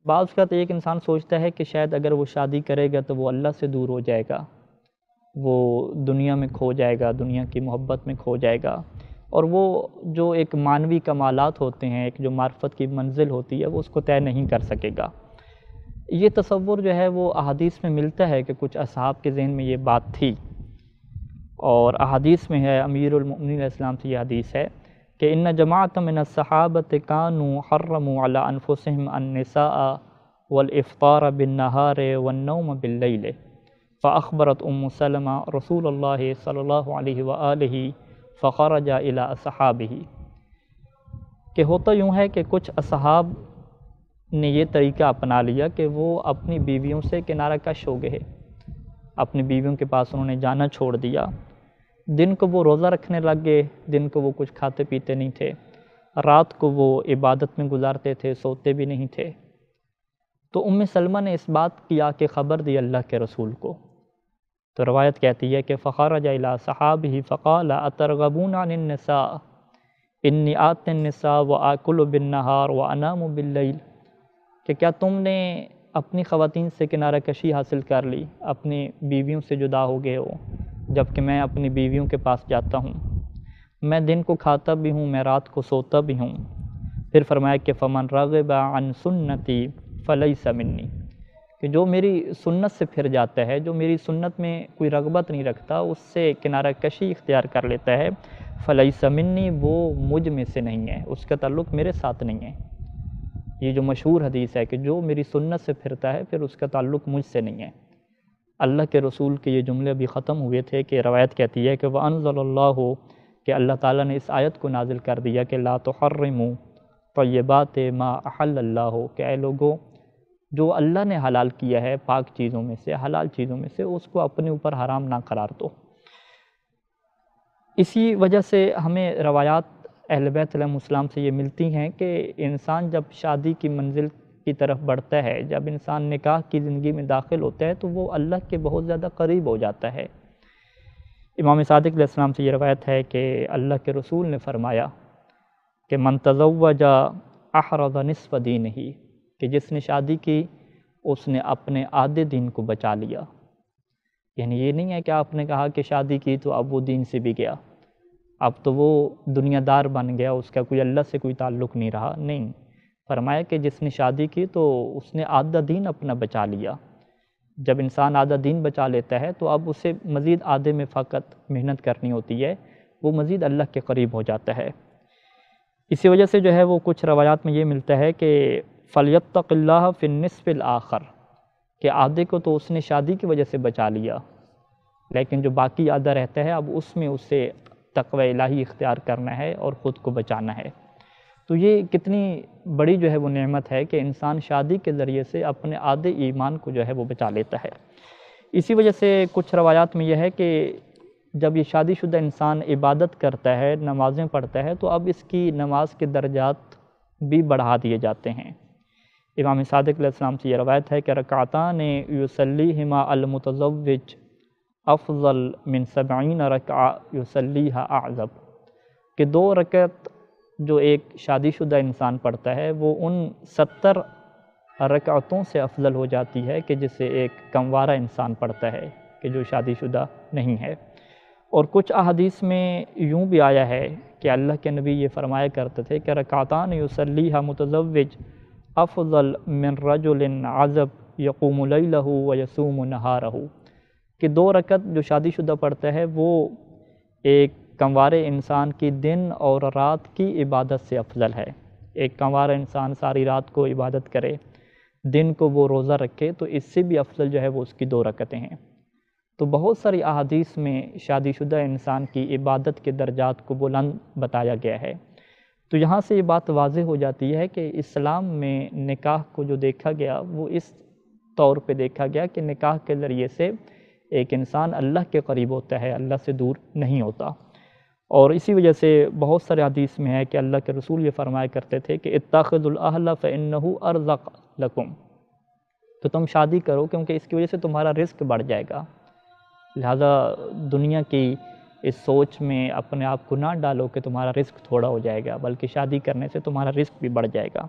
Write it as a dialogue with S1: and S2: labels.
S1: بعض اوقات ایک انسان سوچتا ہے کہ شاید اگر وہ شادی کرے گا تو وہ اللہ سے دور ہو جائے گا، وہ دنیا میں کھو جائے گا، دنیا کی محبت میں کھو جائے گا، اور وہ جو ایک معنوی کمالات ہوتے ہیں، ایک جو معرفت کی منزل ہوتی ہے، وہ اس کو طے نہیں کر سکے گا۔ یہ تصور جو ہے وہ احادیث میں ملتا ہے کہ کچھ اصحاب کے ذہن میں یہ بات تھی، اور احادیث میں ہے، امیر المؤمنین علیہ السلام سے یہ حدیث ہے کہ ان جماعۃ من الصحابۃ کانوا حرموا علی انفسہم النساء والافطار بالنہار والنوم باللیل، فاخبرت ام سلمہ رسول اللہ صلی اللہ علیہ وآلہ فخرج الی اصحابہ، کہ ہوتا یوں ہے کہ کچھ اصحاب نے یہ طریقہ اپنا لیا کہ وہ اپنی بیویوں سے کنارہ کش ہو گئے، اپنی بیویوں کے پاس انہوں نے جانا چھوڑ دیا، دن کو وہ روزہ رکھنے لگ گئے، دن کو وہ کچھ کھاتے پیتے نہیں تھے، رات کو وہ عبادت میں گزارتے تھے، سوتے بھی نہیں تھے۔ تو ام سلمہ نے اس بات کی آ کے خبر دی اللہ کے رسول کو، تو روایت کہتی ہے کہ فخرج الی صحابہ فقال اترغبون عن النساء انی آتی النساء وآکل بالنہار وانام باللیل، کہ کیا تم نے اپنی خواتین سے کنارہ کشی حاصل کر لی، اپنی بیویوں سے جدا ہو گئے ہو، جبکہ میں اپنی بیویوں کے پاس جاتا ہوں، میں دن کو کھاتا بھی ہوں، میں رات کو سوتا بھی ہوں۔ پھر فرمایا کہ فمن رغب عن سنتی فلیس منی، کہ جو میری سنت سے پھر جاتا ہے، جو میری سنت میں کوئی رغبت نہیں رکھتا، اس سے کنارہ کشی اختیار کر لیتا ہے، فلیس منی، وہ مجھ میں سے نہیں ہے، اس کا تعلق میرے ساتھ نہیں ہے۔ یہ جو مشہور حدیث ہے کہ جو میری سنت سے پھرتا ہے پھر اس کا تعلق مجھ سے نہیں ہے۔ اللہ کے رسول کے یہ جملے ابھی ختم ہوئے تھے کہ روایت کہتی ہے کہ وَأَنزَلَ اللَّهُ، کہ اللہ تعالیٰ نے اس آیت کو نازل کر دیا کہ لا تحرموا طیبات ما احل اللہ، کہ اے لوگوں، جو اللہ نے حلال کیا ہے پاک چیزوں میں سے، حلال چیزوں میں سے، اس کو اپنے اوپر حرام نہ قرار دو۔ اسی وجہ سے ہمیں روایات اہل بیت علیہم السلام سے یہ ملتی ہیں کہ انسان جب شادی کی منزل کی طرف بڑھتا ہے، جب انسان نکاح کی زندگی میں داخل ہوتا ہے، تو وہ اللہ کے بہت زیادہ قریب ہو جاتا ہے۔ امام صادق علیہ السلام سے یہ روایت ہے کہ اللہ کے رسول نے فرمایا کہ من تزوج احرز نصف دینہ، کہ جس نے شادی کی اس نے اپنے آدھے دین کو بچا لیا۔ یعنی یہ نہیں ہے کہ آپ نے کہا کہ شادی کی تو اب وہ دین سے بھی گیا، اب تو وہ دنیا دار بن گیا، اس کا کوئی اللہ سے کوئی تعلق نہیں رہا، نہیں، فرمایا کہ جس نے شادی کی تو اس نے آدھا دین اپنا بچا لیا۔ جب انسان آدھا دین بچا لیتا ہے تو اب اسے مزید آدھے میں فقط محنت کرنی ہوتی ہے، وہ مزید اللہ کے قریب ہو جاتا ہے۔ اسی وجہ سے جو ہے وہ کچھ روایات میں یہ ملتا ہے کہ فَلْيَتَّقِ اللَّهَ فِي النِّصْفِ الْآخَرِ، کہ آدھے کو تو اس نے شادی کی وجہ سے بچا لیا، لیکن جو باقی آدھا رہتا ہے اب اس میں اسے تقوی الہی اختیار کرنا ہے اور خود کو بچانا ہے۔ تو یہ کتنی بڑی جو ہے وہ نعمت ہے کہ انسان شادی کے ذریعے سے اپنے آدھے ایمان کو جو ہے وہ بچا لیتا ہے۔ اسی وجہ سے کچھ روایات میں یہ ہے کہ جب یہ شادی شدہ انسان عبادت کرتا ہے، نمازیں پڑھتا ہے، تو اب اس کی نماز کے درجات بھی بڑھا دیے جاتے ہیں۔ امام صادق علیہ السلام سے یہ روایت ہے کہ رکعتان یصلیہما المتزوج افضل من 70 رکعہ یصلیہا اعزب، کہ 2 رکعت جو ایک شادی شدہ انسان پڑھتا ہے وہ ان 70 رکعتوں سے افضل ہو جاتی ہے کہ جسے ایک کموارہ انسان پڑھتا ہے کہ جو شادی شدہ نہیں ہے۔ اور کچھ احادیث میں یوں بھی آیا ہے کہ اللہ کے نبی یہ فرمایا کرتے تھے کہ رکعتان یصلیہا متزوج افضل من رجل عزب یقوم لیلہ ویصوم نہارہ، کہ 2 رکعت جو شادی شدہ پڑھتا ہے وہ ایک کنوارے انسان کی دن اور رات کی عبادت سے افضل ہے۔ ایک کنوارا انسان ساری رات کو عبادت کرے، دن کو وہ روزہ رکھے، تو اس سے بھی افضل جو ہے وہ اس کی 2 رکعتیں ہیں۔ تو بہت ساری احادیث میں شادی شدہ انسان کی عبادت کے درجات کو بلند بتایا گیا ہے۔ تو یہاں سے یہ بات واضح ہو جاتی ہے کہ اسلام میں نکاح کو جو دیکھا گیا وہ اس طور پہ دیکھا گیا کہ نکاح کے ذریعے سے ایک انسان اللہ کے قریب ہوتا ہے، اللہ سے دور نہیں ہوتا۔ اور اسی وجہ سے بہت سارے حدیث میں ہے کہ اللہ کے رسول یہ فرمایا کرتے تھے کہ اتخذوا الاہل فانہ ارزق لکم، تو تم شادی کرو کیونکہ اس کی وجہ سے تمہارا رزق بڑھ جائے گا۔ لہذا دنیا کی اس سوچ میں اپنے آپ کو نہ ڈالو کہ تمہارا رزق تھوڑا ہو جائے گا، بلکہ شادی کرنے سے تمہارا رزق بھی بڑھ جائے گا۔